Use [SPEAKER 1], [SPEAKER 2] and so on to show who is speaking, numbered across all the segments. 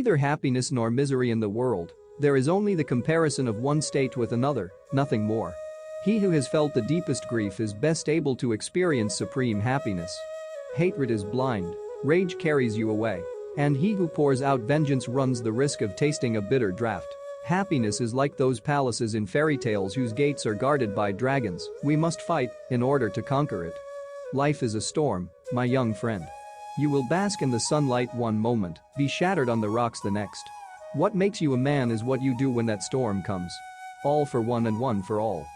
[SPEAKER 1] Neither happiness nor misery in the world. There is only the comparison of one state with another, nothing more. He who has felt the deepest grief is best able to experience supreme happiness. Hatred is blind. Rage carries you away. And he who pours out vengeance runs the risk of tasting a bitter draught. Happiness is like those palaces in fairy tales whose gates are guarded by dragons. We must fight in order to conquer it. Life is a storm, my young friend. You will bask in the sunlight one moment, be shattered on the rocks the next. What makes you a man is what you do when that storm comes. All for one and one for all.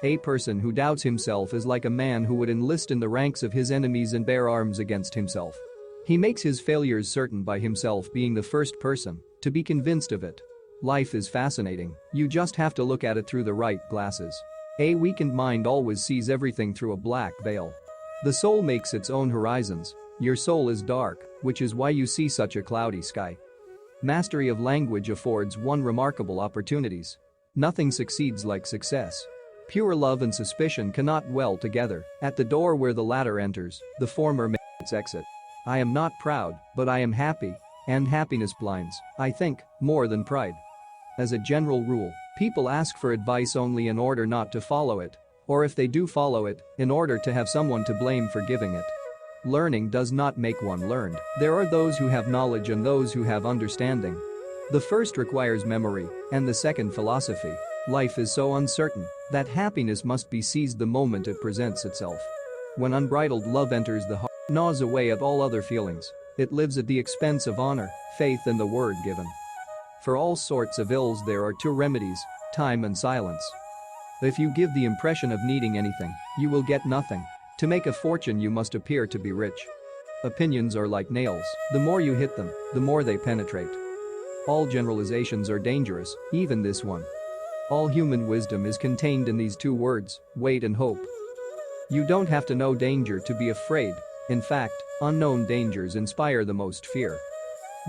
[SPEAKER 1] A person who doubts himself is like a man who would enlist in the ranks of his enemies and bear arms against himself. He makes his failures certain by himself being the first person to be convinced of it. Life is fascinating, you just have to look at it through the right glasses. A weakened mind always sees everything through a black veil. The soul makes its own horizons. Your soul is dark, which is why you see such a cloudy sky. Mastery of language affords one remarkable opportunities. Nothing succeeds like success. Pure love and suspicion cannot dwell together. At the door where the latter enters, the former makes its exit. I am not proud, but I am happy. And happiness blinds, I think, more than pride. As a general rule, people ask for advice only in order not to follow it. Or if they do follow it, in order to have someone to blame for giving it. Learning does not make one learned. There are those who have knowledge and those who have understanding. The first requires memory, and the second philosophy. Life is so uncertain that happiness must be seized the moment it presents itself. When unbridled love enters the heart, it gnaws away at all other feelings. It lives at the expense of honor, faith and the word given. For all sorts of ills there are two remedies, time and silence. If you give the impression of needing anything, you will get nothing. To make a fortune you must appear to be rich. Opinions are like nails, the more you hit them, the more they penetrate. All generalizations are dangerous, even this one. All human wisdom is contained in these two words, wait and hope. You don't have to know danger to be afraid. In fact, unknown dangers inspire the most fear.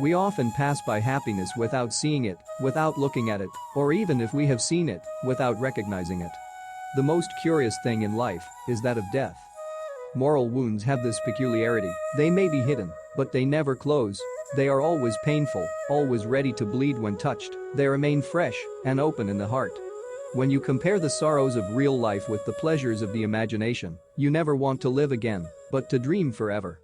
[SPEAKER 1] We often pass by happiness without seeing it, without looking at it, or even if we have seen it, without recognizing it. The most curious thing in life is that of death. Moral wounds have this peculiarity, they may be hidden, but they never close. They are always painful, always ready to bleed when touched, they remain fresh and open in the heart. When you compare the sorrows of real life with the pleasures of the imagination, you never want to live again, but to dream forever.